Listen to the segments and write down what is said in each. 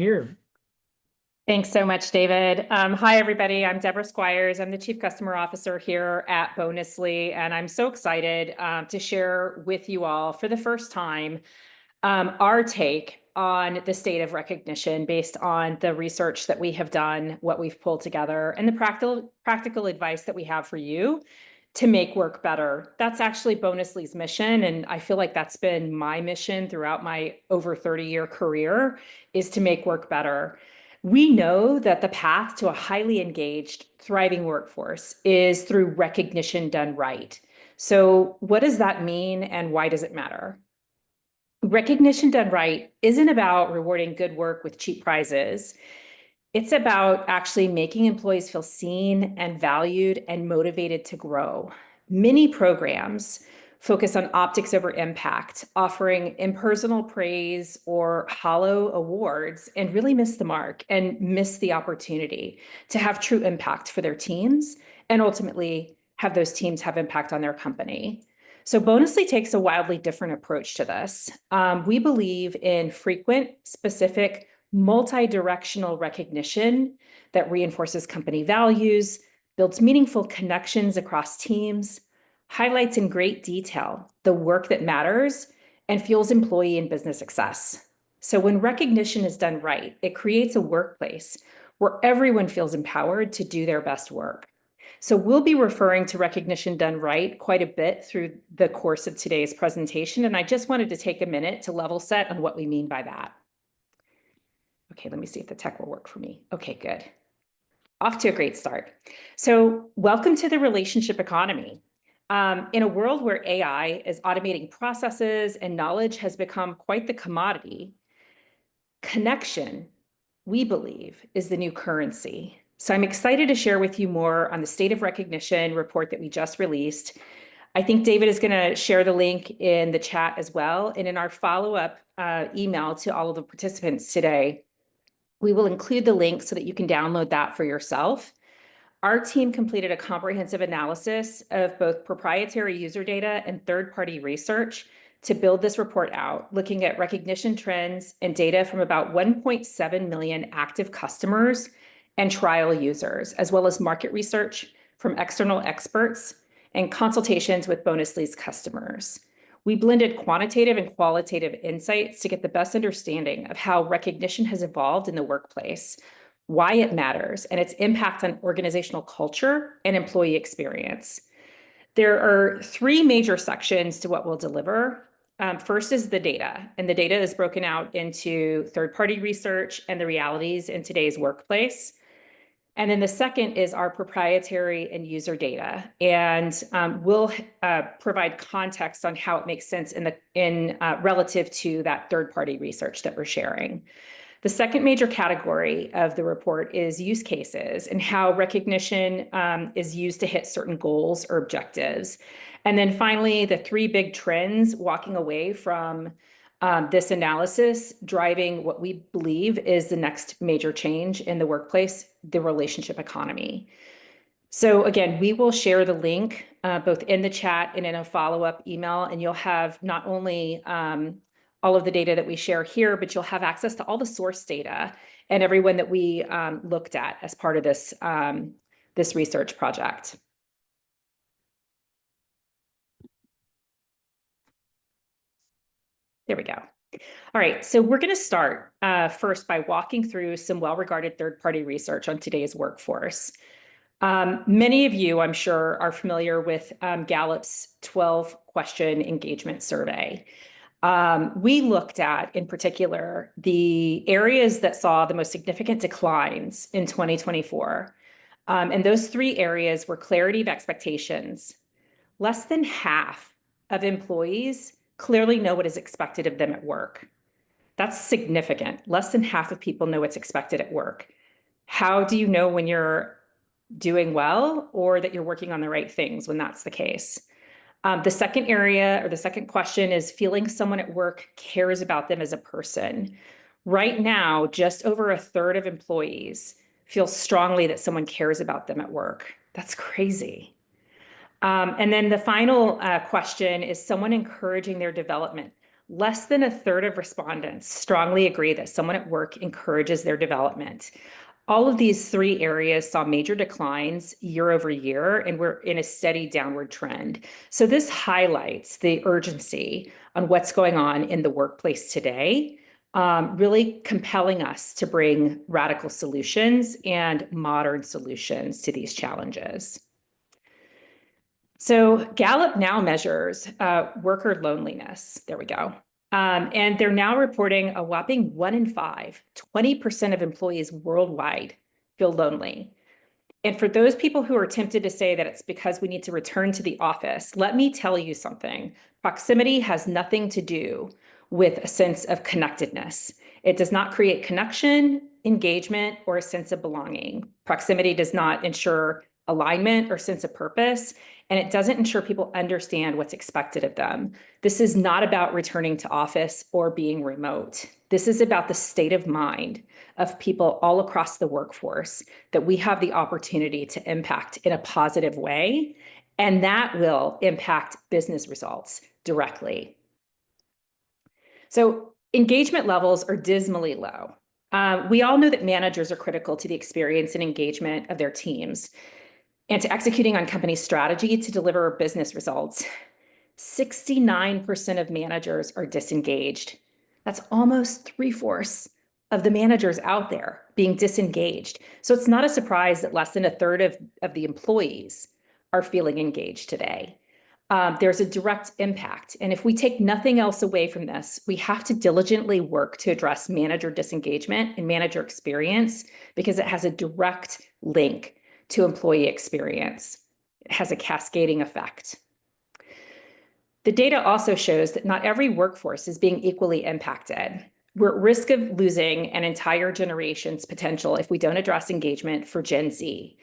Here. Thanks so much, David. Hi, everybody. I'm Debra Squyres. I'm the Chief Customer Officer here at Bonusly, and I'm so excited to share with you all for the first time our take on the state of recognition based on the research that we have done, what we've pulled together, and the practical advice that we have for you to make work better. That's actually Bonusly's mission, and I feel like that's been my mission throughout my over 30-year career, is to make work better. We know that the path to a highly engaged, thriving workforce is through recognition done right. So what does that mean and why does it matter? Recognition done right isn't about rewarding good work with cheap prizes. It's about actually making employees feel seen and valued and motivated to grow. Many programs focus on optics over impact, offering impersonal praise or hollow awards, and really miss the mark and miss the opportunity to have true impact for their teams and ultimately have those teams have impact on their company. So Bonusly takes a wildly different approach to this. We believe in frequent, specific, multi-directional recognition that reinforces company values, builds meaningful connections across teams, highlights in great detail the work that matters, and fuels employee and business success. So when recognition is done right, it creates a workplace where everyone feels empowered to do their best work. So we'll be referring to recognition done right quite a bit through the course of today's presentation, and I just wanted to take a minute to level set on what we mean by that. Okay, let me see if the tech will work for me. Okay, good. Off to a great start. So welcome to the relationship economy. In a world where AI is automating processes and knowledge has become quite the commodity, connection, we believe, is the new currency. So I'm excited to share with you more on the State of Recognition report that we just released. I think David is going to share the link in the chat as well. And in our follow-up email to all of the participants today, we will include the link so that you can download that for yourself. Our team completed a comprehensive analysis of both proprietary user data and third-party research to build this report out, looking at recognition trends and data from about 1.7 million active customers and trial users, as well as market research from external experts and consultations with Bonusly's customers. We blended quantitative and qualitative insights to get the best understanding of how recognition has evolved in the workplace, why it matters, and its impact on organizational culture and employee experience. There are three major sections to what we'll deliver. First is the data, and the data is broken out into third-party research and the realities in today's workplace. And then the second is our proprietary and user data, and we'll provide context on how it makes sense in relative to that third-party research that we're sharing. The second major category of the report is use cases and how recognition is used to hit certain goals or objectives. And then finally, the three big trends walking away from this analysis, driving what we believe is the next major change in the workplace, the relationship economy. So again, we will share the link both in the chat and in a follow-up email, and you'll have not only all of the data that we share here, but you'll have access to all the source data and everyone that we looked at as part of this, this research project. There we go. All right, so we're going to start first by walking through some well-regarded third-party research on today's workforce. Many of you, I'm sure, are familiar with Gallup's 12-question engagement survey. We looked at, in particular, the areas that saw the most significant declines in 2024. And those three areas were clarity of expectations. Less than half of employees clearly know what is expected of them at work. That's significant. Less than half of people know what's expected at work. How do you know when you're doing well or that you're working on the right things when that's the case? The second area or the second question is feeling someone at work cares about them as a person. Right now, just over a third of employees feel strongly that someone cares about them at work. That's crazy. And then the final question is someone encouraging their development. less than a third of respondents strongly agree that someone at work encourages their development. All of these three areas saw major declines year over year, and we're in a steady downward trend. So this highlights the urgency on what's going on in the workplace today, really compelling us to bring radical solutions and modern solutions to these challenges. So Gallup now measures worker loneliness. There we go. And they're now reporting a whopping 1 in 5, 20% of employees worldwide feel lonely. And for those people who are tempted to say that it's because we need to return to the office, let me tell you something. Proximity has nothing to do with a sense of connectedness. It does not create connection, engagement, or a sense of belonging. Proximity does not ensure alignment or sense of purpose, and it doesn't ensure people understand what's expected of them. This is not about returning to office or being remote. This is about the state of mind of people all across the workforce that we have the opportunity to impact in a positive way, and that will impact business results directly. So engagement levels are dismally low. We all know that managers are critical to the experience and engagement of their teams and to executing on company strategy to deliver business results. 69% of managers are disengaged. That's almost 3/4 of the managers out there being disengaged. So it's not a surprise that less than a third of the employees are feeling engaged today. There's a direct impact. And if we take nothing else away from this, we have to diligently work to address manager disengagement and manager experience because it has a direct link to employee experience. It has a cascading effect. The data also shows that not every workforce is being equally impacted. We're at risk of losing an entire generation's potential if we don't address engagement for Gen Z.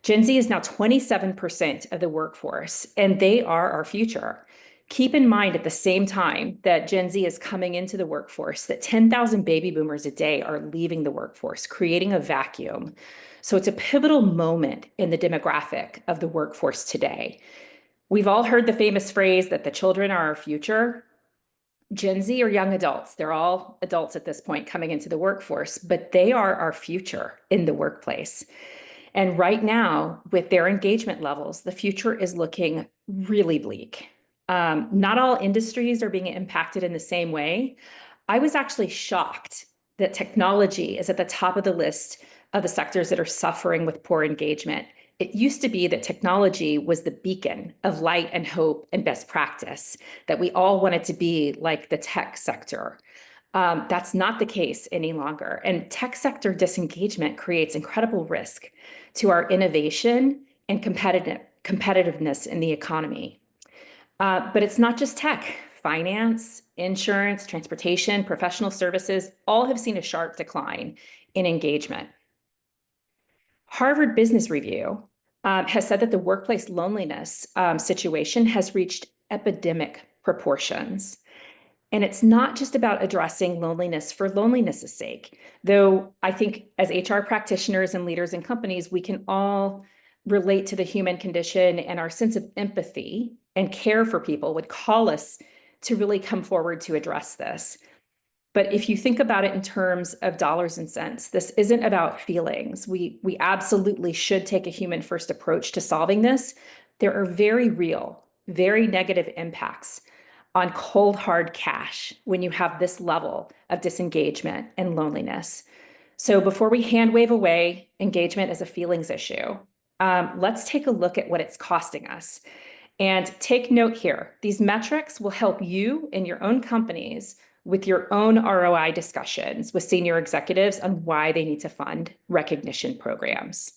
Gen Z is now 27% of the workforce, and they are our future. Keep in mind at the same time that Gen Z is coming into the workforce, that 10,000 baby boomers a day are leaving the workforce, creating a vacuum. So it's a pivotal moment in the demographic of the workforce today. We've all heard the famous phrase that the children are our future. Gen Z are young adults. They're all adults at this point coming into the workforce, but they are our future in the workplace. And right now, with their engagement levels, the future is looking really bleak. Not all industries are being impacted in the same way. I was actually shocked that technology is at the top of the list of the sectors that are suffering with poor engagement. It used to be that technology was the beacon of light and hope and best practice, that we all wanted to be like the tech sector. That's not the case any longer. And tech sector disengagement creates incredible risk to our innovation and competitiveness in the economy. But it's not just tech. Finance, insurance, transportation, professional services, all have seen a sharp decline in engagement. Harvard Business Review has said that the workplace loneliness situation has reached epidemic proportions. And it's not just about addressing loneliness for loneliness' sake, though I think as HR practitioners and leaders in companies, we can all relate to the human condition, and our sense of empathy and care for people would call us to really come forward to address this. But if you think about it in terms of dollars and cents, this isn't about feelings. We absolutely should take a human first approach to solving this. There are very real, very negative impacts on cold, hard cash when you have this level of disengagement and loneliness. So before we hand wave away engagement as a feelings issue, let's take a look at what it's costing us. And take note here, these metrics will help you in your own companies with your own ROI discussions with senior executives on why they need to fund recognition programs.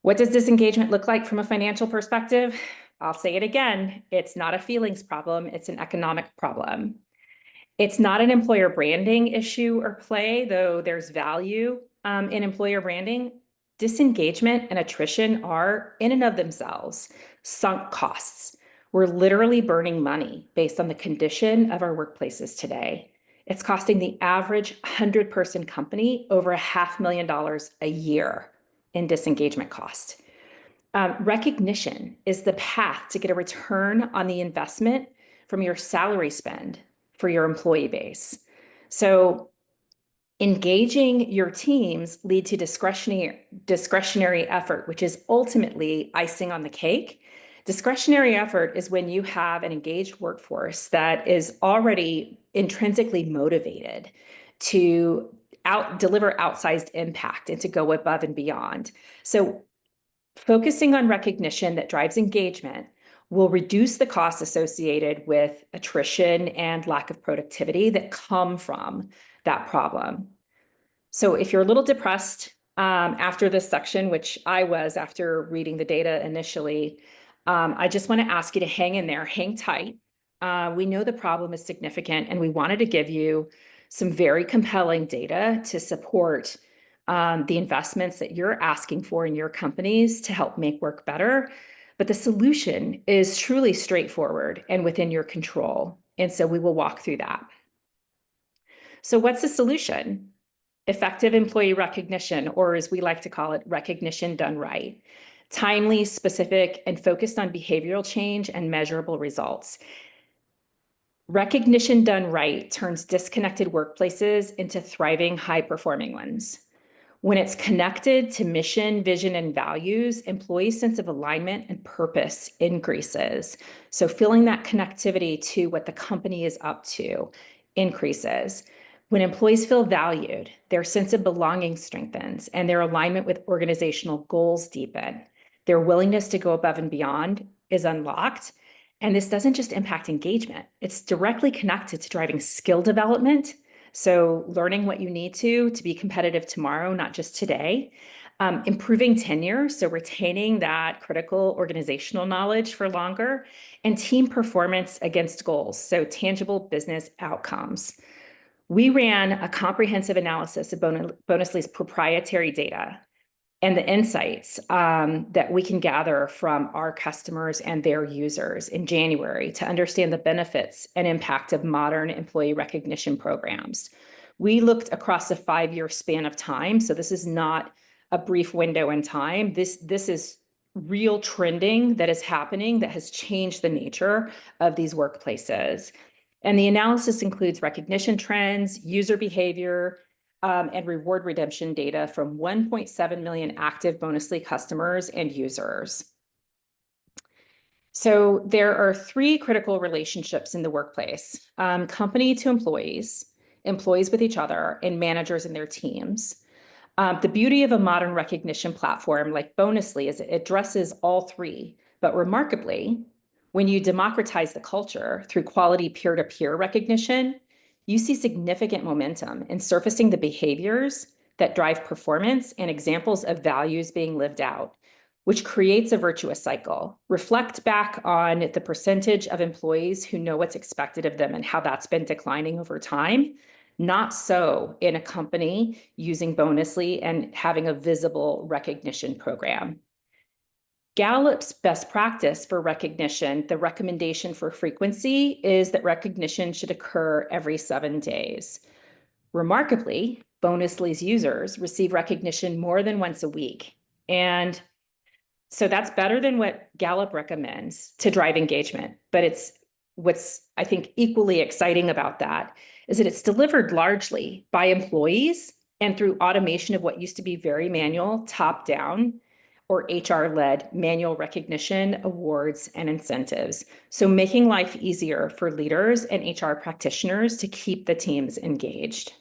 What does disengagement look like from a financial perspective? I'll say it again, it's not a feelings problem, it's an economic problem. It's not an employer branding issue or play, though there's value in employer branding. Disengagement and attrition are, in and of themselves, sunk costs. We're literally burning money based on the condition of our workplaces today. It's costing the average 100-person company over $500,000 a year in disengagement cost. Recognition is the path to get a return on the investment from your salary spend for your employee base. So engaging your teams lead to discretionary effort, which is ultimately icing on the cake. Discretionary effort is when you have an engaged workforce that is already intrinsically motivated to deliver outsized impact and to go above and beyond. So focusing on recognition that drives engagement will reduce the costs associated with attrition and lack of productivity that come from that problem. So if you're a little depressed after this section, which I was after reading the data initially, I just want to ask you to hang in there, hang tight. We know the problem is significant, and we wanted to give you some very compelling data to support the investments that you're asking for in your companies to help make work better. But the solution is truly straightforward and within your control. And so we will walk through that. So what's the solution? Effective employee recognition, or as we like to call it, recognition done right. Timely, specific, and focused on behavioral change and measurable results. Recognition done right turns disconnected workplaces into thriving, high-performing ones. When it's connected to mission, vision, and values, employees' sense of alignment and purpose increases. So feeling that connectivity to what the company is up to increases. When employees feel valued, their sense of belonging strengthens and their alignment with organizational goals deepen. Their willingness to go above and beyond is unlocked. And this doesn't just impact engagement, it's directly connected to driving skill development. So learning what you need to be competitive tomorrow, not just today. Improving tenure, so retaining that critical organizational knowledge for longer, and team performance against goals, so tangible business outcomes. We ran a comprehensive analysis of Bonusly's proprietary data and the insights that we can gather from our customers and their users in January to understand the benefits and impact of modern employee recognition programs. We looked across a 5-year span of time, so this is not a brief window in time. This is real trending that is happening that has changed the nature of these workplaces. And the analysis includes recognition trends, user behavior, and reward redemption data from 1.7 million active Bonusly customers and users. So there are 3 critical relationships in the workplace: company to employees, employees with each other, and managers and their teams. The beauty of a modern recognition platform like Bonusly is it addresses all 3, but remarkably, when you democratize the culture through quality peer-to-peer recognition, you see significant momentum in surfacing the behaviors that drive performance and examples of values being lived out, which creates a virtuous cycle. Reflect back on the percentage of employees who know what's expected of them and how that's been declining over time. Not so in a company using Bonusly and having a visible recognition program. Gallup's best practice for recognition, the recommendation for frequency, is that recognition should occur every 7 days. Remarkably, Bonusly's users receive recognition more than once a week. And so that's better than what Gallup recommends to drive engagement. But what's, I think, equally exciting about that is that it's delivered largely by employees and through automation of what used to be very manual, top-down, or HR-led manual recognition, awards, and incentives. So making life easier for leaders and HR practitioners to keep the teams engaged.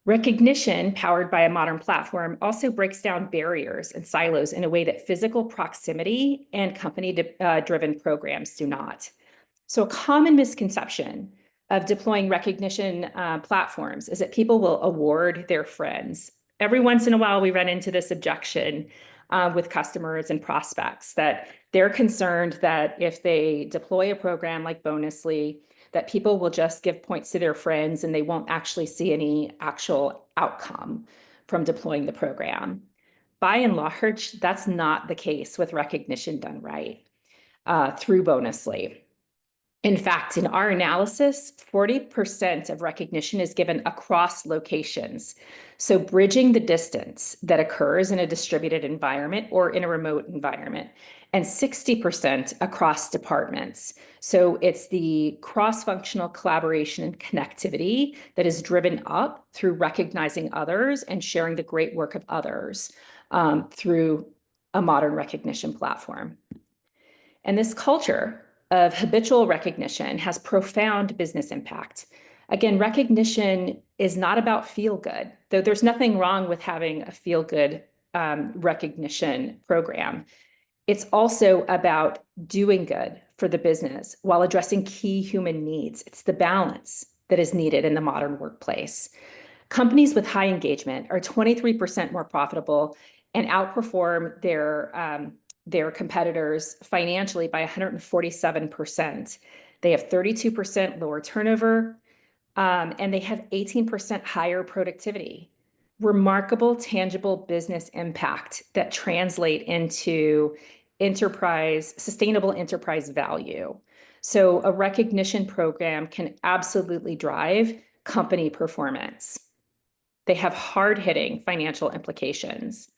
Recognition powered by a modern platform also breaks down barriers and silos in a way that physical proximity and company-driven programs do not. So a common misconception of deploying recognition platforms is that people will award their friends. Every once in a while, we run into this objection with customers and prospects that they're concerned that if they deploy a program like Bonusly, that people will just give points to their friends and they won't actually see any actual outcome from deploying the program. By and large, that's not the case with recognition done right through Bonusly. In fact, in our analysis, 40% of recognition is given across locations. So bridging the distance that occurs in a distributed environment or in a remote environment. and 60% across departments. So it's the cross-functional collaboration and connectivity that is driven up through recognizing others and sharing the great work of others through a modern recognition platform. And this culture of habitual recognition has profound business impact. Again, recognition is not about feel good, though there's nothing wrong with having a feel good recognition program. It's also about doing good for the business while addressing key human needs. It's the balance that is needed in the modern workplace. Companies with high engagement are 23% more profitable and outperform their competitors financially by 147%. They have 32% lower turnover, and they have 18% higher productivity. Remarkable, tangible business impact that translate into sustainable enterprise value. So a recognition program can absolutely drive company performance. They have hard-hitting financial implications.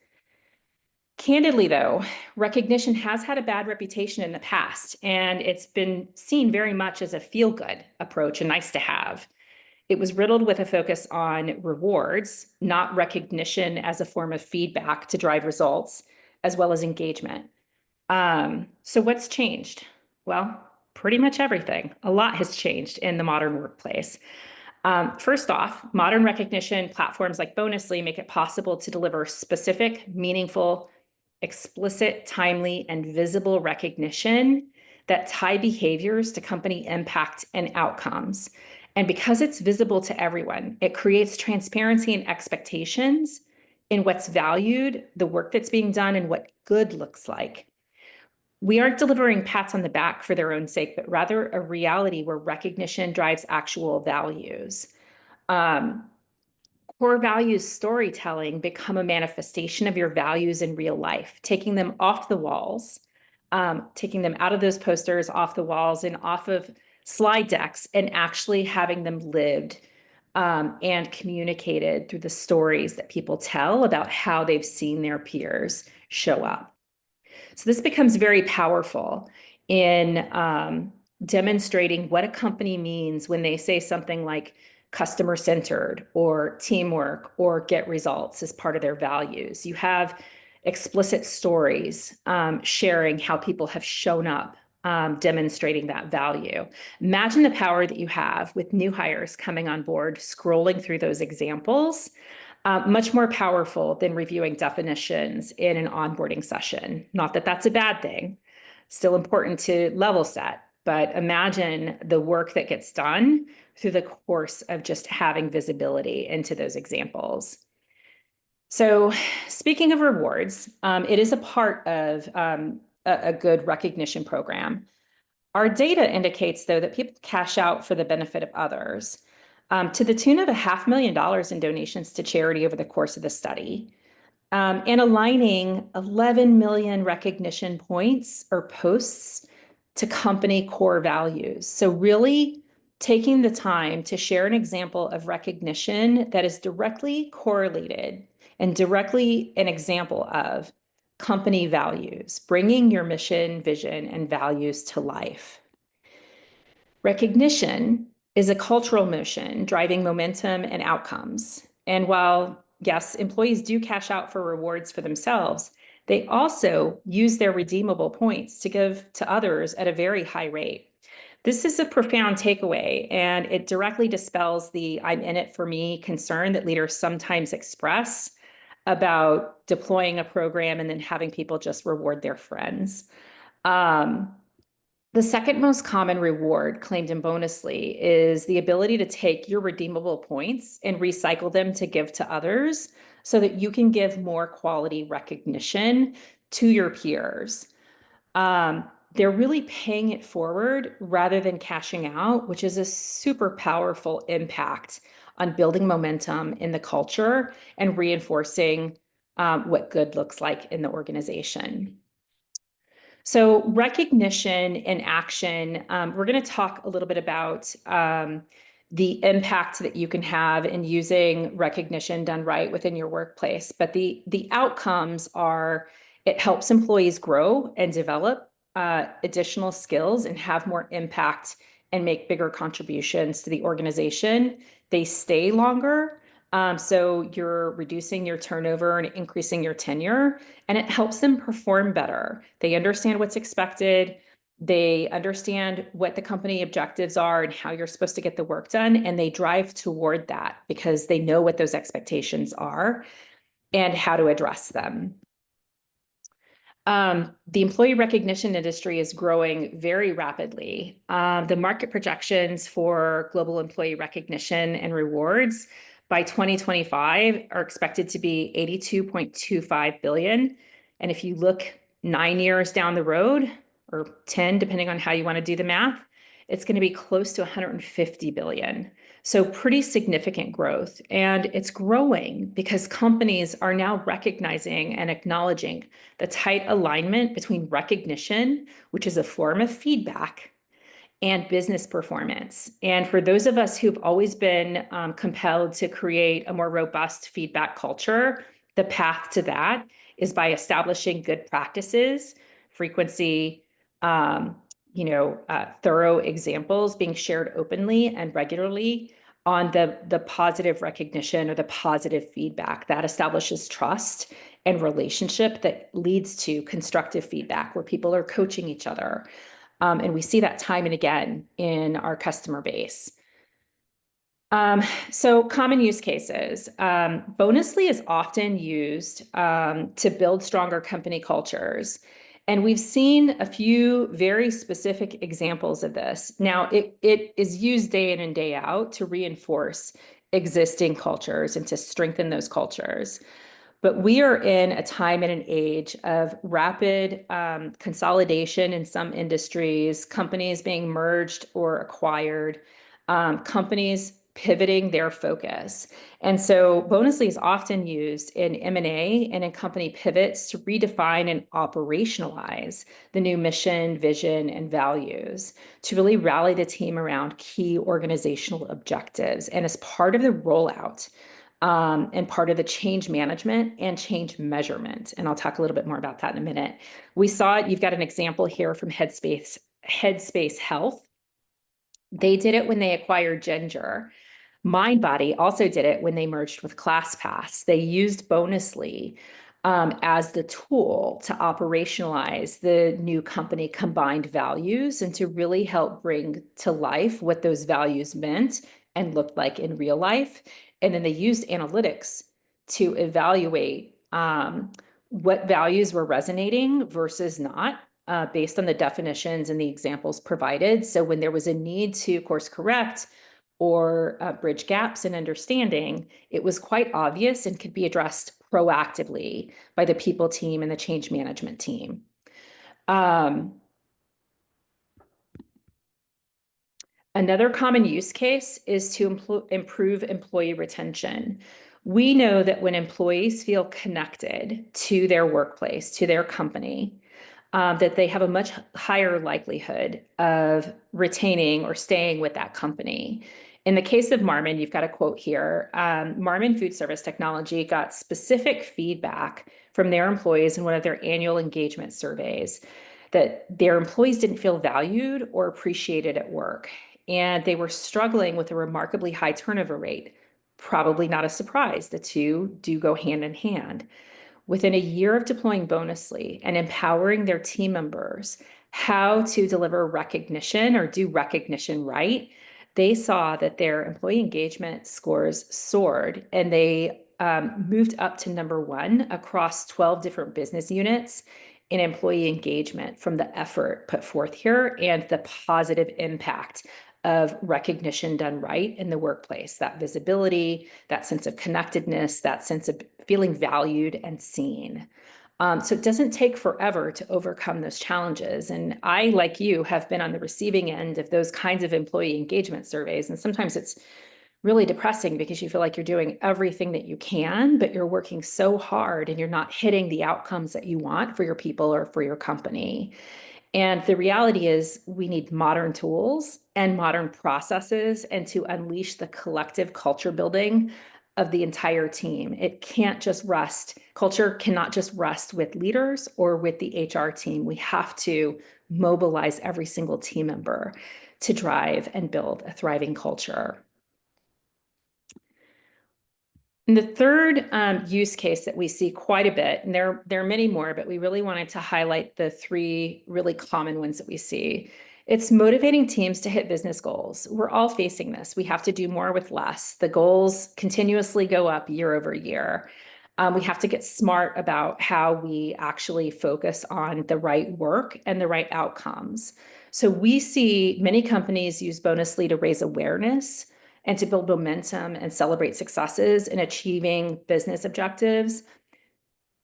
Candidly, though, recognition has had a bad reputation in the past, and it's been seen very much as a feel-good approach, a nice to have. It was riddled with a focus on rewards, not recognition as a form of feedback to drive results, as well as engagement. So what's changed? Well, pretty much everything. A lot has changed in the modern workplace. First off, modern recognition platforms like Bonusly make it possible to deliver specific, meaningful, explicit, timely, and visible recognition that tie behaviors to company impact and outcomes. And because it's visible to everyone, it creates transparency and expectations in what's valued, the work that's being done, and what good looks like. We aren't delivering pats on the back for their own sake, but rather a reality where recognition drives actual values. Core values storytelling become a manifestation of your values in real life, taking them off the walls, taking them out of those posters, off the walls, and off of slide decks, and actually having them lived and communicated through the stories that people tell about how they've seen their peers show up. So this becomes very powerful in demonstrating what a company means when they say something like customer-centered or teamwork or get results as part of their values. You have explicit stories sharing how people have shown up, demonstrating that value. Imagine the power that you have with new hires coming on board, scrolling through those examples. Much more powerful than reviewing definitions in an onboarding session. Not that that's a bad thing, still important to level set, but imagine the work that gets done through the course of just having visibility into those examples. So speaking of rewards, it is a part of a good recognition program. Our data indicates, though, that people cash out for the benefit of others. To the tune of $500,000 in donations to charity over the course of the study, and aligning 11 million recognition points or posts to company core values. So really taking the time to share an example of recognition that is directly correlated and directly an example of company values, bringing your mission, vision, and values to life. Recognition is a cultural motion driving momentum and outcomes. And while, yes, employees do cash out for rewards for themselves, they also use their redeemable points to give to others at a very high rate. This is a profound takeaway, and it directly dispels the "I'm in it for me" concern that leaders sometimes express about deploying a program and then having people just reward their friends. The second most common reward claimed in Bonusly is the ability to take your redeemable points and recycle them to give to others so that you can give more quality recognition to your peers. They're really paying it forward rather than cashing out, which is a super powerful impact on building momentum in the culture and reinforcing what good looks like in the organization. So recognition and action, we're going to talk a little bit about the impact that you can have in using recognition done right within your workplace. But the outcomes are It helps employees grow and develop additional skills and have more impact and make bigger contributions to the organization. They stay longer. So you're reducing your turnover and increasing your tenure, and it helps them perform better. They understand what's expected. They understand what the company objectives are and how you're supposed to get the work done, and they drive toward that because they know what those expectations are and how to address them. The employee recognition industry is growing very rapidly. The market projections for global employee recognition and rewards by 2025 are expected to be 82.25 billion. And if you look 9 years down the road, or 10, depending on how you want to do the math, it's going to be close to 150 billion. So pretty significant growth. And it's growing because companies are now recognizing and acknowledging the tight alignment between recognition, which is a form of feedback, and business performance. And for those of us who've always been compelled to create a more robust feedback culture, the path to that is by establishing good practices, frequency, thorough examples being shared openly and regularly on the positive recognition or the positive feedback that establishes trust and relationship that leads to constructive feedback where people are coaching each other. And we see that time and again in our customer base. So common use cases. Bonusly is often used to build stronger company cultures. And we've seen a few very specific examples of this. Now, it is used day in and day out to reinforce existing cultures and to strengthen those cultures. But we are in a time and an age of rapid consolidation in some industries, companies being merged or acquired, companies pivoting their focus. And so Bonusly is often used in M&A and in company pivots to redefine and operationalize the new mission, vision, and values to really rally the team around key organizational objectives. And as part of the rollout, and part of the change management and change measurement. And I'll talk a little bit more about that in a minute. We saw it, you've got an example here from Headspace Health. They did it when they acquired Ginger. MindBody also did it when they merged with ClassPass. They used Bonusly as the tool to operationalize the new company combined values and to really help bring to life what those values meant and looked like in real life. And then they used analytics to evaluate what values were resonating versus not, based on the definitions and the examples provided. So when there was a need to course correct or bridge gaps in understanding, it was quite obvious and could be addressed proactively by the people team and the change management team. Another common use case is to improve employee retention. We know that when employees feel connected to their workplace, to their company, that they have a much higher likelihood of retaining or staying with that company. In the case of Marmon, you've got a quote here. Marmon Food Service Technology got specific feedback from their employees in one of their annual engagement surveys that their employees didn't feel valued or appreciated at work. And they were struggling with a remarkably high turnover rate. Probably not a surprise. The two do go hand in hand. Within a year of deploying Bonusly and empowering their team members how to deliver recognition or do recognition right, they saw that their employee engagement scores soared and they moved up to #1 across 12 different business units in employee engagement from the effort put forth here and the positive impact of recognition done right in the workplace, that visibility, that sense of connectedness, that sense of feeling valued and seen. So it doesn't take forever to overcome those challenges. And I, like you, have been on the receiving end of those kinds of employee engagement surveys. And sometimes it's really depressing because you feel like you're doing everything that you can, but you're working so hard and you're not hitting the outcomes that you want for your people or for your company. And the reality is we need modern tools and modern processes and to unleash the collective culture building of the entire team. Culture cannot just rest with leaders or with the HR team. We have to mobilize every single team member to drive and build a thriving culture. And the third use case that we see quite a bit, and there are many more, but we really wanted to highlight the three really common ones that we see. It's motivating teams to hit business goals. We're all facing this. We have to do more with less. The goals continuously go up year over year. We have to get smart about how we actually focus on the right work and the right outcomes. So we see many companies use Bonusly to raise awareness and to build momentum and celebrate successes in achieving business objectives.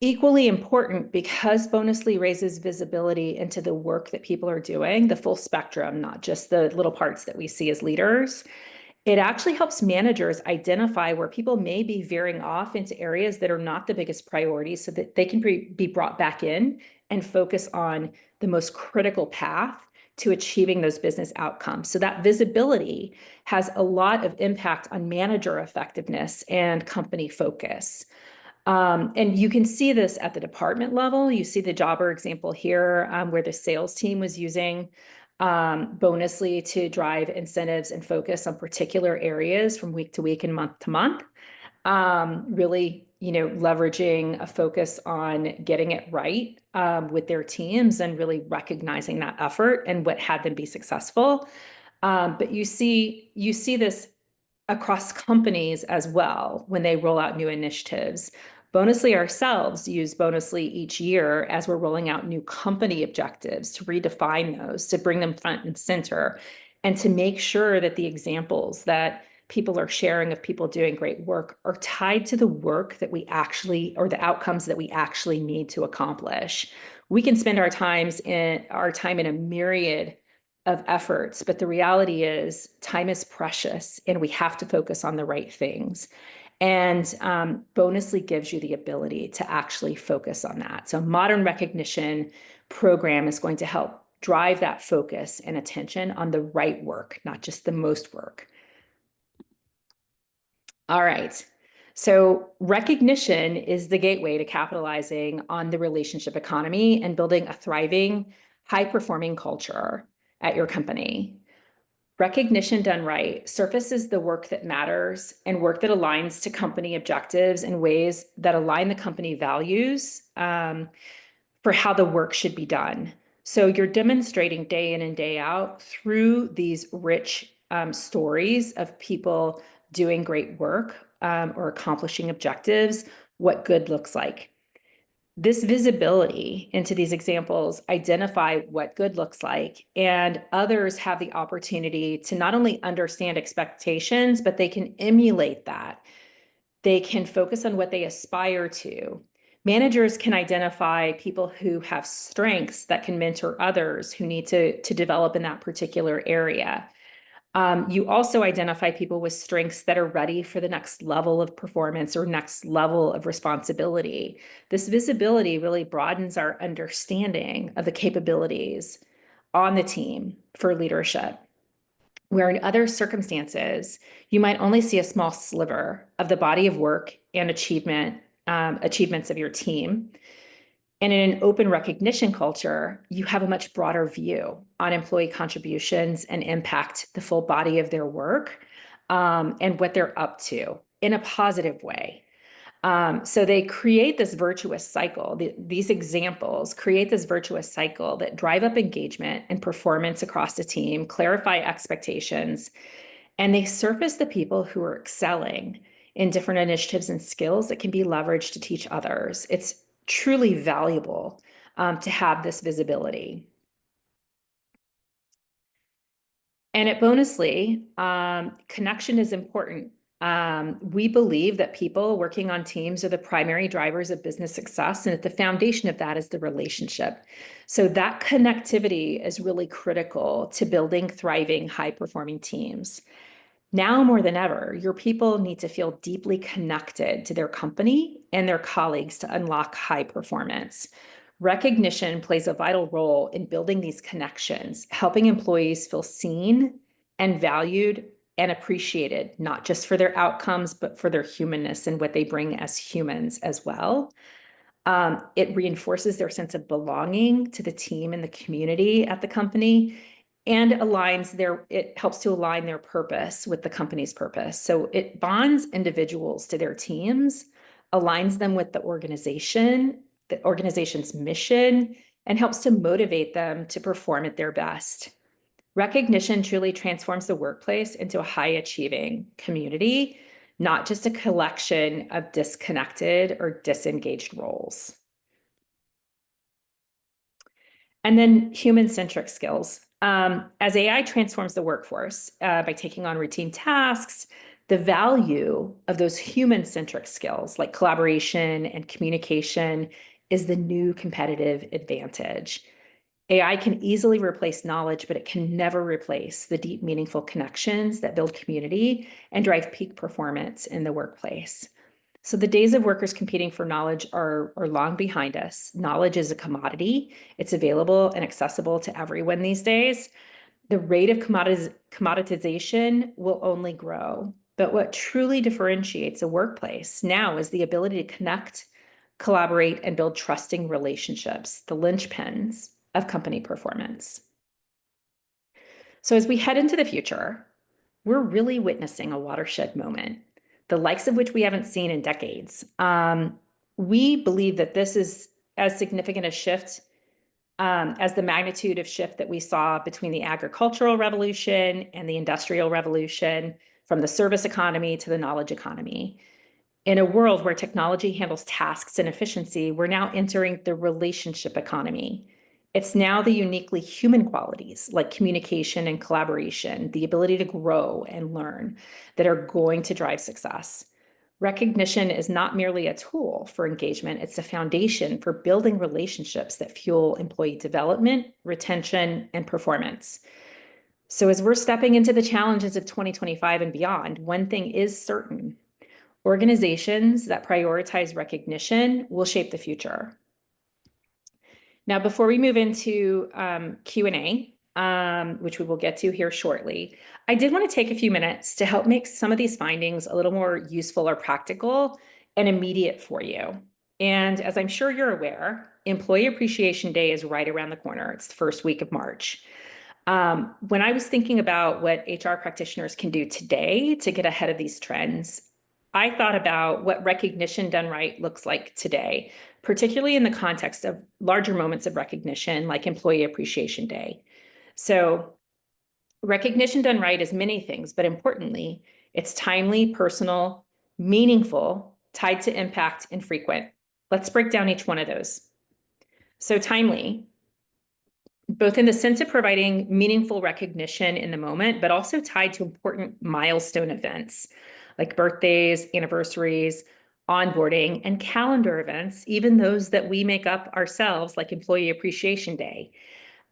Equally important, because Bonusly raises visibility into the work that people are doing, the full spectrum, not just the little parts that we see as leaders. It actually helps managers identify where people may be veering off into areas that are not the biggest priorities, so that they can be brought back in and focus on the most critical path to achieving those business outcomes. So that visibility has a lot of impact on manager effectiveness and company focus. And you can see this at the department level. You see the Jobber example here, where the sales team was using Bonusly to drive incentives and focus on particular areas from week to week and month to month. Really, leveraging a focus on getting it right with their teams and really recognizing that effort and what had them be successful. But you see this across companies as well when they roll out new initiatives. Bonusly ourselves use Bonusly each year as we're rolling out new company objectives to redefine those, to bring them front and center, and to make sure that the examples that people are sharing of people doing great work are tied to the work that we actually, or the outcomes that we actually need to accomplish. We can spend our time in a myriad of efforts, but the reality is time is precious and we have to focus on the right things. And Bonusly gives you the ability to actually focus on that. So modern recognition program is going to help drive that focus and attention on the right work, not just the most work. All right. So recognition is the gateway to capitalizing on the relationship economy and building a thriving, high-performing culture at your company. Recognition done right surfaces the work that matters and work that aligns to company objectives in ways that align the company values for how the work should be done. So you're demonstrating day in and day out through these rich stories of people doing great work or accomplishing objectives, what good looks like. This visibility into these examples identify what good looks like, and others have the opportunity to not only understand expectations, but they can emulate that. They can focus on what they aspire to. Managers can identify people who have strengths that can mentor others who need to develop in that particular area. You also identify people with strengths that are ready for the next level of performance or next level of responsibility. This visibility really broadens our understanding of the capabilities on the team for leadership, where in other circumstances, you might only see a small sliver of the body of work and achievements of your team. And in an open recognition culture, you have a much broader view on employee contributions and impact the full body of their work and what they're up to in a positive way. So they create this virtuous cycle. These examples create this virtuous cycle that drive up engagement and performance across the team, clarify expectations, and they surface the people who are excelling in different initiatives and skills that can be leveraged to teach others. It's truly valuable to have this visibility. And at Bonusly, connection is important. We believe that people working on teams are the primary drivers of business success, and at the foundation of that is the relationship. So that connectivity is really critical to building thriving, high-performing teams. Now more than ever, your people need to feel deeply connected to their company and their colleagues to unlock high performance. Recognition plays a vital role in building these connections, helping employees feel seen and valued and appreciated, not just for their outcomes, but for their humanness and what they bring as humans as well. It reinforces their sense of belonging to the team and the community at the company, and it helps to align their purpose with the company's purpose. So it bonds individuals to their teams, aligns them with the organization's mission, and helps to motivate them to perform at their best. Recognition truly transforms the workplace into a high-achieving community, not just a collection of disconnected or disengaged roles. And then human-centric skills. As AI transforms the workforce by taking on routine tasks, the value of those human-centric skills like collaboration and communication is the new competitive advantage. AI can easily replace knowledge, but it can never replace the deep, meaningful connections that build community and drive peak performance in the workplace. So the days of workers competing for knowledge are long behind us. Knowledge is a commodity. It's available and accessible to everyone these days. The rate of commoditization will only grow. But what truly differentiates a workplace now is the ability to connect, collaborate, and build trusting relationships, the linchpins of company performance. So as we head into the future, we're really witnessing a watershed moment, the likes of which we haven't seen in decades. We believe that this is as significant a shift as the magnitude of shift that we saw between the agricultural revolution and the industrial revolution, from the service economy to the knowledge economy. In a world where technology handles tasks and efficiency, we're now entering the relationship economy. It's now the uniquely human qualities like communication and collaboration, the ability to grow and learn, that are going to drive success. Recognition is not merely a tool for engagement, it's a foundation for building relationships that fuel employee development, retention, and performance. So as we're stepping into the challenges of 2025 and beyond, one thing is certain: organizations that prioritize recognition will shape the future. Now, before we move into Q&A, which we will get to here shortly, I did want to take a few minutes to help make some of these findings a little more useful or practical and immediate for you. And as I'm sure you're aware, Employee Appreciation Day is right around the corner. It's the first week of March. When I was thinking about what HR practitioners can do today to get ahead of these trends, I thought about what recognition done right looks like today, particularly in the context of larger moments of recognition like Employee Appreciation Day. So recognition done right is many things, but importantly, it's timely, personal, meaningful, tied to impact, and frequent. Let's break down each one of those. So timely, both in the sense of providing meaningful recognition in the moment, but also tied to important milestone events like birthdays, anniversaries, onboarding, and calendar events, even those that we make up ourselves, like Employee Appreciation Day.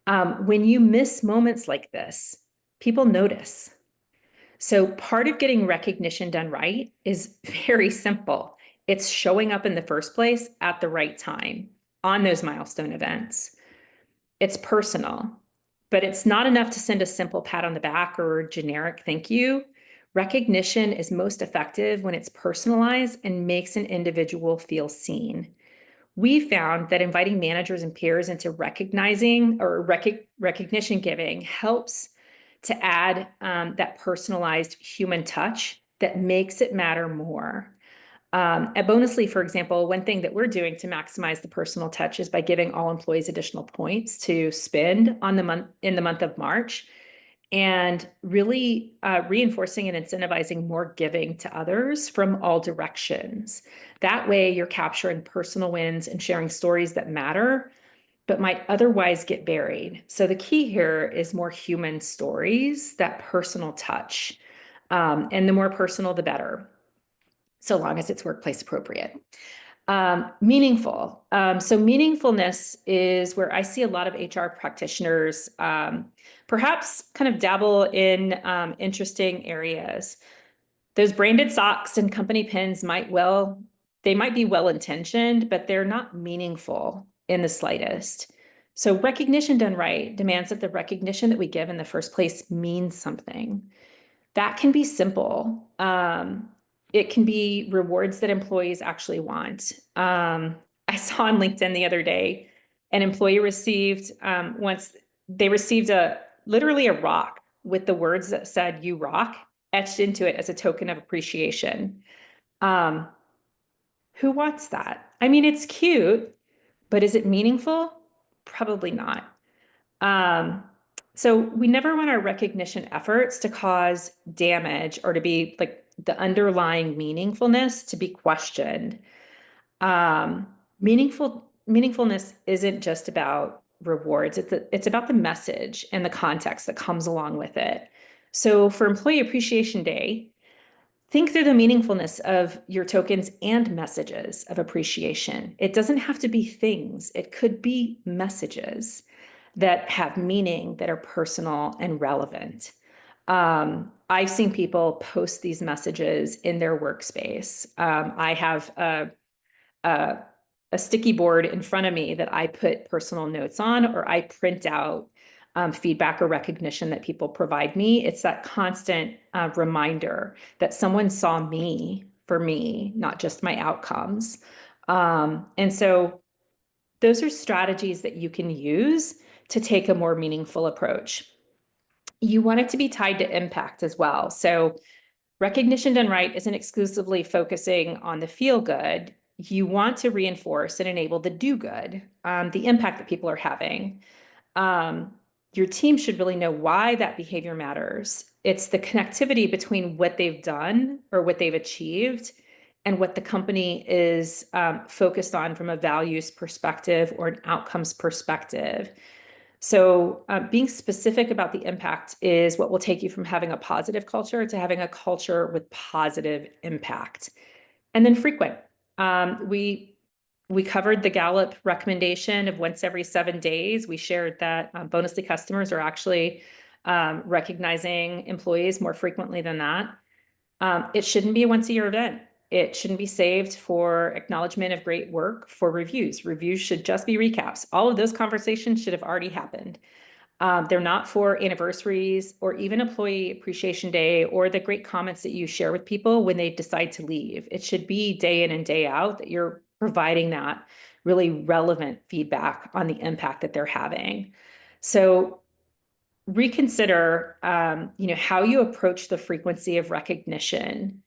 When you miss moments like this, people notice. So part of getting recognition done right is very simple. It's showing up in the first place at the right time on those milestone events. It's personal, but it's not enough to send a simple pat on the back or a generic thank you. Recognition is most effective when it's personalized and makes an individual feel seen. We found that inviting managers and peers into recognizing or recognition giving helps to add that personalized human touch that makes it matter more. At Bonusly, for example, one thing that we're doing to maximize the personal touch is by giving all employees additional points to spend in the month of March, and really reinforcing and incentivizing more giving to others from all directions. That way, you're capturing personal wins and sharing stories that matter, but might otherwise get buried. So the key here is more human stories, that personal touch. And the more personal, the better, so long as it's workplace appropriate. Meaningful. So meaningfulness is where I see a lot of HR practitioners perhaps kind of dabble in interesting areas. Those branded socks and company pins might be well-intentioned, but they're not meaningful in the slightest. So recognition done right demands that the recognition that we give in the first place means something. That can be simple. It can be rewards that employees actually want. I saw on LinkedIn the other day, an employee received once they received a literally a rock with the words that said "You rock" etched into it as a token of appreciation. Um, who wants that? I mean, it's cute, but is it meaningful? Probably not. Um, so we never want our recognition efforts to cause damage or to be like the underlying meaningfulness to be questioned. Um, meaningfulness isn't just about rewards. It's about the message and the context that comes along with it. So for Employee Appreciation Day, think through the meaningfulness of your tokens and messages of appreciation. It doesn't have to be things. It could be messages that have meaning, that are personal and relevant. I've seen people post these messages in their workspace. I have a, a sticky board in front of me that I put personal notes on, or I print out feedback or recognition that people provide me. It's that constant reminder that someone saw me for me, not just my outcomes. And so those are strategies that you can use to take a more meaningful approach. You want it to be tied to impact as well. So recognition done right isn't exclusively focusing on the feel good. You want to reinforce and enable the do good, the impact that people are having. Um, your team should really know why that behavior matters. It's the connectivity between what they've done or what they've achieved and what the company is focused on from a values perspective or an outcomes perspective. So being specific about the impact is what will take you from having a positive culture to having a culture with positive impact. And then frequent. We covered the Gallup recommendation of once every 7 days. We shared that Bonusly customers are actually recognizing employees more frequently than that. It shouldn't be a once-a-year event. It shouldn't be saved for acknowledgement of great work for reviews. Reviews should just be recaps. All of those conversations should have already happened. They're not for anniversaries or even Employee Appreciation Day or the great comments that you share with people when they decide to leave. It should be day in and day out that you're providing that really relevant feedback on the impact that they're having. So reconsider, how you approach the frequency of recognition.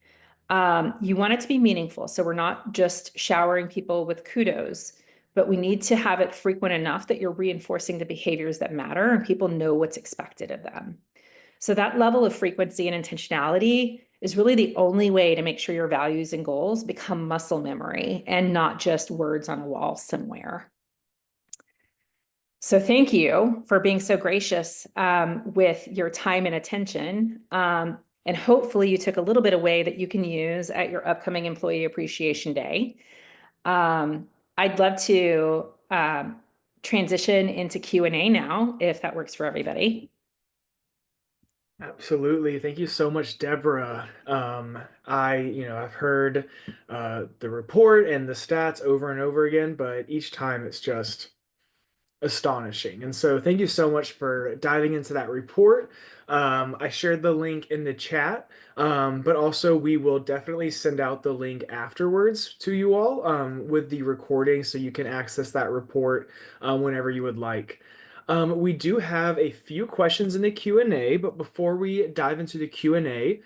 You want it to be meaningful. So we're not just showering people with kudos, but we need to have it frequent enough that you're reinforcing the behaviors that matter and people know what's expected of them. So that level of frequency and intentionality is really the only way to make sure your values and goals become muscle memory and not just words on a wall somewhere. So thank you for being so gracious with your time and attention. And hopefully you took a little bit away that you can use at your upcoming Employee Appreciation Day. I'd love to transition into Q&A now, if that works for everybody. Absolutely. Thank you so much, Deborah. I've heard the report and the stats over and over again, but each time it's just astonishing. And so thank you so much for diving into that report. I shared the link in the chat, but also we will definitely send out the link afterwards to you all with the recording so you can access that report whenever you would like. We do have a few questions in the Q&A, but before we dive into the Q&A,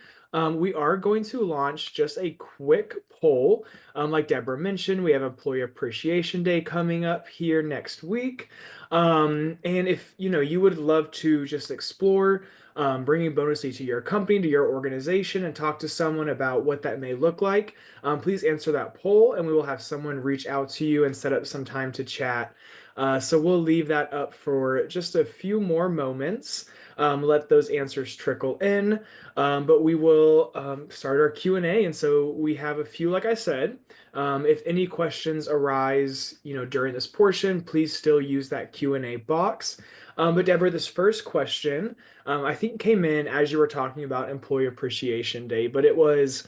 we are going to launch just a quick poll. Like Deborah mentioned, we have Employee Appreciation Day coming up here next week. And if you would love to just explore bringing Bonusly to your company, to your organization, and talk to someone about what that may look like, please answer that poll, and we will have someone reach out to you and set up some time to chat. So we'll leave that up for just a few more moments. Let those answers trickle in, but we will start our Q&A. And so we have a few, like I said. If any questions arise, during this portion, please still use that Q&A box. But Deborah, this first question, I think came in as you were talking about Employee Appreciation Day, but it was,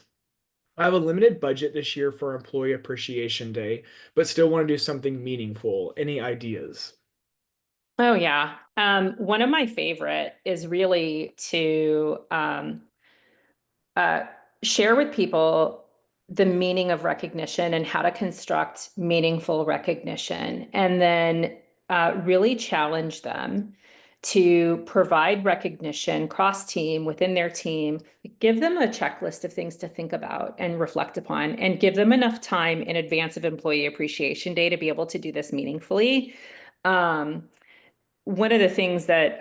I have a limited budget this year for Employee Appreciation Day, but still want to do something meaningful. Any ideas? Oh, yeah. One of my favorite is really to uh, share with people the meaning of recognition and how to construct meaningful recognition, and then really challenge them to provide recognition cross team within their team. Give them a checklist of things to think about and reflect upon, and give them enough time in advance of Employee Appreciation Day to be able to do this meaningfully. Um, One of the things that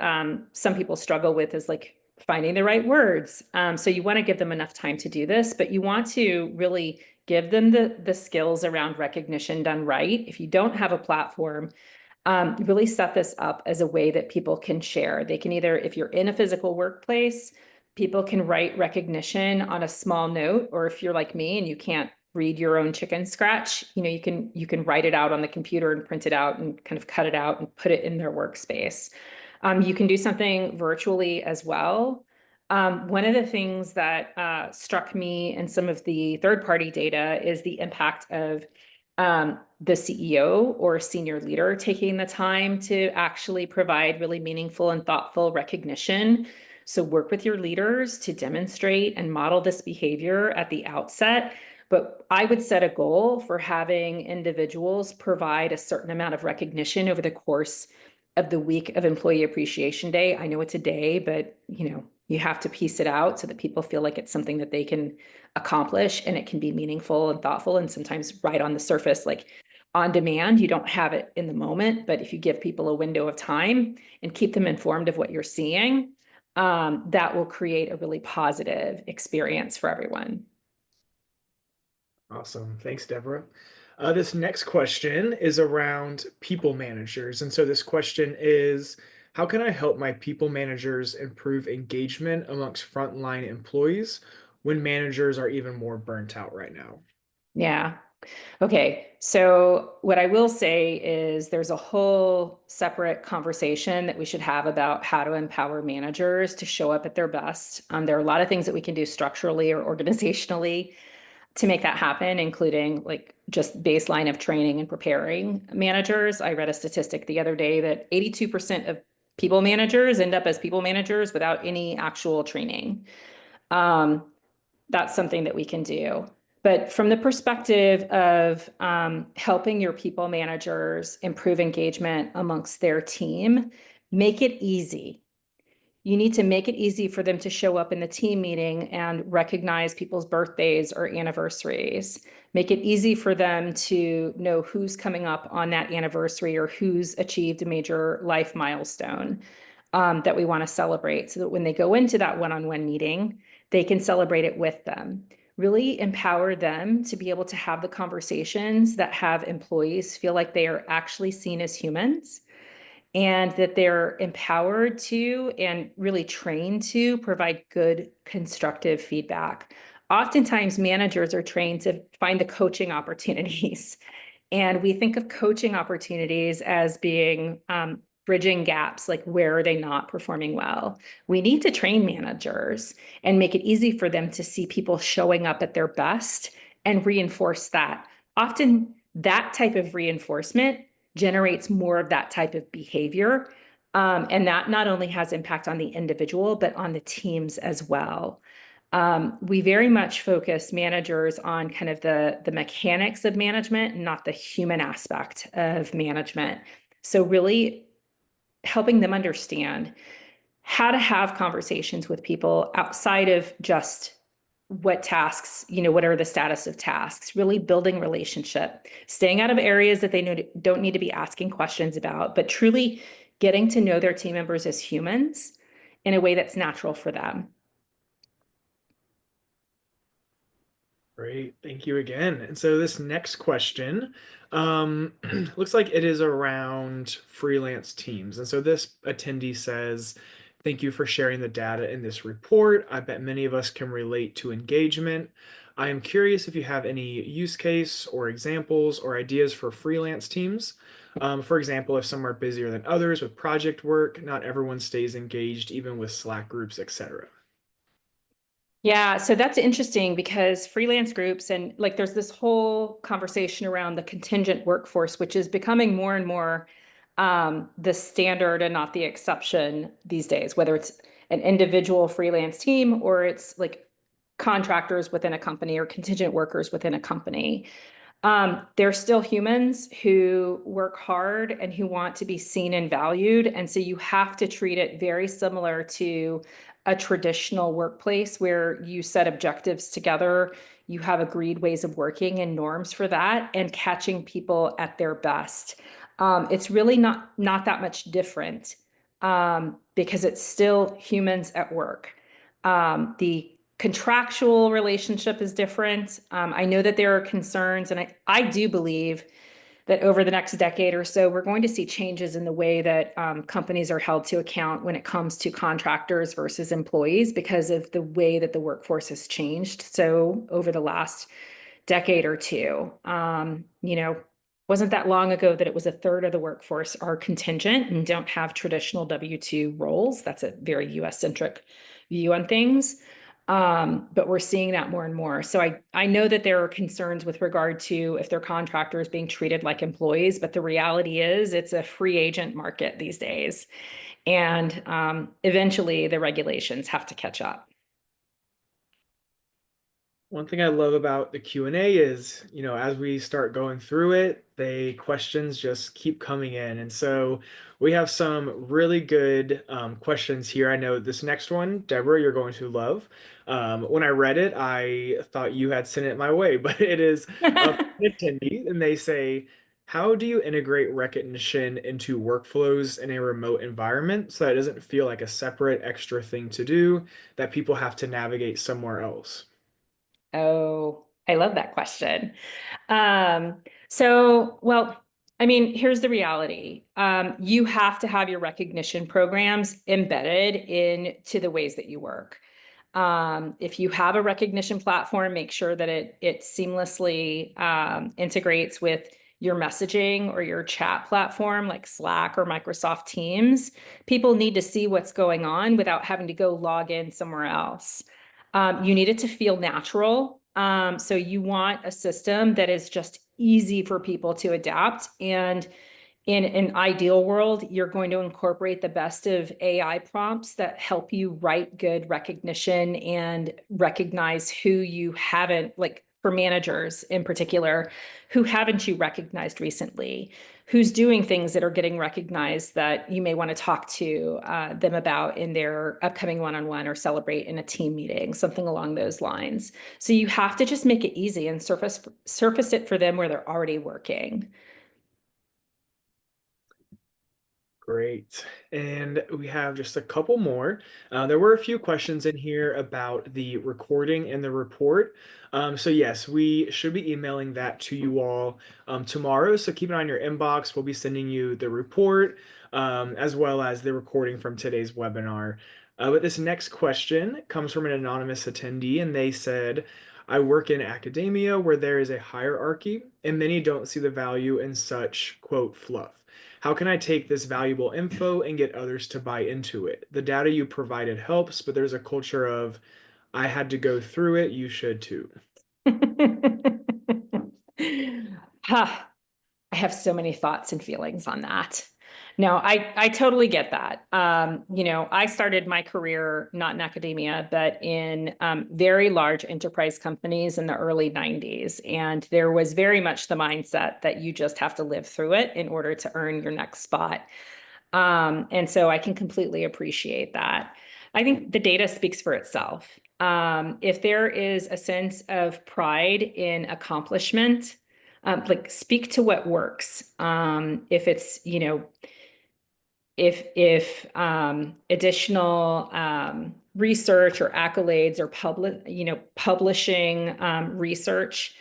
some people struggle with is like finding the right words. So you want to give them enough time to do this, but you want to really give them the skills around recognition done right. If you don't have a platform, really set this up as a way that people can share. They can either, if you're in a physical workplace, people can write recognition on a small note, or if you're like me and you can't read your own chicken scratch, you can write it out on the computer and print it out and kind of cut it out and put it in their workspace. You can do something virtually as well. One of the things that struck me in some of the third-party data is the impact of the CEO or senior leader taking the time to actually provide really meaningful and thoughtful recognition. So work with your leaders to demonstrate and model this behavior at the outset. But I would set a goal for having individuals provide a certain amount of recognition over the course of the week of Employee Appreciation Day. I know it's a day, but you have to piece it out so that people feel like it's something that they can accomplish and it can be meaningful and thoughtful. And sometimes right on the surface, like on demand, you don't have it in the moment. But if you give people a window of time and keep them informed of what you're seeing, that will create a really positive experience for everyone. Awesome. Thanks, Deborah. This next question is around people managers. And so this question is, how can I help my people managers improve engagement amongst frontline employees when managers are even more burnt out right now? Yeah. Okay. So what I will say is there's a whole separate conversation that we should have about how to empower managers to show up at their best. There are a lot of things that we can do structurally or organizationally to make that happen, including like just baseline of training and preparing managers. I read a statistic the other day that 82% of people managers end up as people managers without any actual training. Um, that's something that we can do. But from the perspective of helping your people managers improve engagement amongst their team, make it easy. You need to make it easy for them to show up in the team meeting and recognize people's birthdays or anniversaries. Make it easy for them to know who's coming up on that anniversary or who's achieved a major life milestone that we want to celebrate, so that when they go into that one-on-one meeting, they can celebrate it with them. Really empower them to be able to have the conversations that have employees feel like they are actually seen as humans, and that they're empowered to and really trained to provide good, constructive feedback. Oftentimes, managers are trained to find the coaching opportunities. And we think of coaching opportunities as being bridging gaps, like where are they not performing well? We need to train managers and make it easy for them to see people showing up at their best and reinforce that. Often, that type of reinforcement generates more of that type of behavior. And that not only has impact on the individual, but on the teams as well. We very much focus managers on kind of the mechanics of management, not the human aspect of management. So really helping them understand how to have conversations with people outside of just what tasks, what are the status of tasks, really building relationship, staying out of areas that they don't need to be asking questions about, but truly getting to know their team members as humans in a way that's natural for them. Great. Thank you again. And so this next question looks like it is around freelance teams. And so this attendee says, thank you for sharing the data in this report. I bet many of us can relate to engagement. I am curious if you have any use case or examples or ideas for freelance teams. For example, if some are busier than others with project work, not everyone stays engaged, even with Slack groups, etc. Yeah, so that's interesting because freelance groups and like there's this whole conversation around the contingent workforce, which is becoming more and more the standard and not the exception these days, whether it's an individual freelance team or it's like contractors within a company or contingent workers within a company. They're still humans who work hard and who want to be seen and valued. And so you have to treat it very similar to a traditional workplace where you set objectives together, you have agreed ways of working and norms for that, and catching people at their best. It's really not that much different because it's still humans at work. The contractual relationship is different. I know that there are concerns, and I do believe that over the next decade or so, we're going to see changes in the way that companies are held to account when it comes to contractors versus employees because of the way that the workforce has changed. So over the last decade or two, wasn't that long ago that it was a third of the workforce are contingent and don't have traditional W-2 roles. That's a very US-centric view on things. But we're seeing that more and more. So I know that there are concerns with regard to if they're contractors being treated like employees, but the reality is it's a free agent market these days. And eventually the regulations have to catch up. One thing I love about the Q&A is, as we start going through it, the questions just keep coming in. And so we have some really good questions here. I know this next one, Deborah, you're going to love. When I read it, I thought you had sent it my way, but it is an attendee, and they say, how do you integrate recognition into workflows in a remote environment so that it doesn't feel like a separate extra thing to do that people have to navigate somewhere else? Oh, I love that question. Well, I mean, here's the reality. You have to have your recognition programs embedded into the ways that you work. If you have a recognition platform, make sure that it seamlessly integrates with your messaging or your chat platform like Slack or Microsoft Teams. People need to see what's going on without having to go log in somewhere else. You need it to feel natural. So you want a system that is just easy for people to adapt. And in an ideal world, you're going to incorporate the best of AI prompts that help you write good recognition and recognize who you haven't, like for managers in particular, who haven't you recognized recently? Who's doing things that are getting recognized that you may want to talk to them about in their upcoming one-on-one or celebrate in a team meeting, something along those lines. So you have to just make it easy and surface it for them where they're already working. Great. And we have just a couple more. There were a few questions in here about the recording and the report. So yes, we should be emailing that to you all tomorrow. So keep an eye on your inbox. We'll be sending you the report as well as the recording from today's webinar. But this next question comes from an anonymous attendee, and they said, I work in academia where there is a hierarchy, and many don't see the value in such, quote, fluff. How can I take this valuable info and get others to buy into it? The data you provided helps, but there's a culture of, I had to go through it, you should too. Ha, I have so many thoughts and feelings on that. No, I totally get that. I started my career not in academia, but in very large enterprise companies in the early 90s. And there was very much the mindset that you just have to live through it in order to earn your next spot. And so I can completely appreciate that. I think the data speaks for itself. If there is a sense of pride in accomplishment, like speak to what works. If it's, if additional research or accolades or publishing research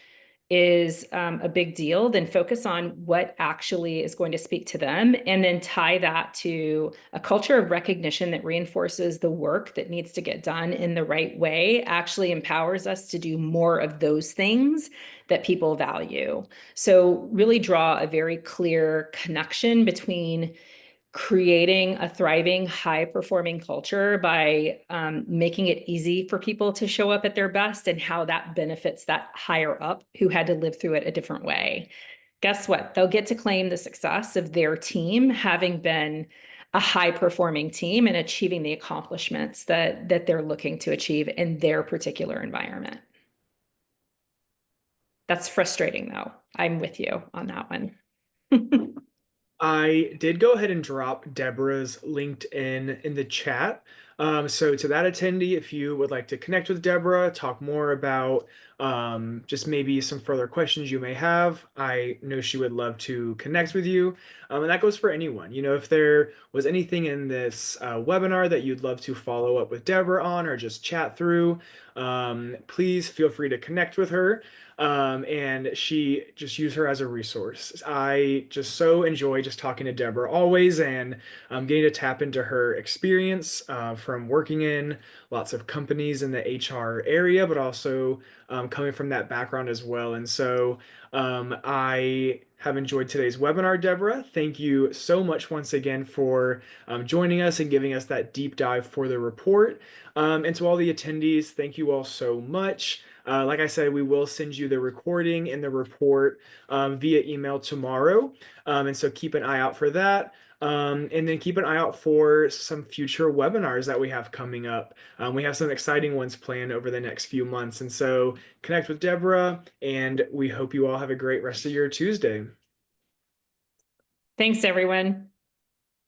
is a big deal, then focus on what actually is going to speak to them, and then tie that to a culture of recognition that reinforces the work that needs to get done in the right way, actually empowers us to do more of those things that people value. So really draw a very clear connection between creating a thriving, high-performing culture by making it easy for people to show up at their best, and how that benefits that higher up who had to live through it a different way. Guess what? They'll get to claim the success of their team having been a high performing team and achieving the accomplishments that they're looking to achieve in their particular environment. That's frustrating though. I'm with you on that one. I did go ahead and drop Deborah's LinkedIn in the chat. So to that attendee, if you would like to connect with Deborah, talk more about just maybe some further questions you may have, I know she would love to connect with you. And that goes for anyone. You know, if there was anything in this webinar that you'd love to follow up with Deborah on or just chat through, please feel free to connect with her. And she just use her as a resource. I just so enjoy just talking to Deborah always and getting to tap into her experience from working in lots of companies in the HR area, but also coming from that background as well. And so I have enjoyed today's webinar, Deborah. Thank you so much once again for joining us and giving us that deep dive for the report. And to all the attendees, thank you all so much. Like I said, we will send you the recording and the report via email tomorrow. And so keep an eye out for that. And then keep an eye out for some future webinars that we have coming up. We have some exciting ones planned over the next few months. And so connect with Deborah, and we hope you all have a great rest of your Tuesday. Thanks, everyone.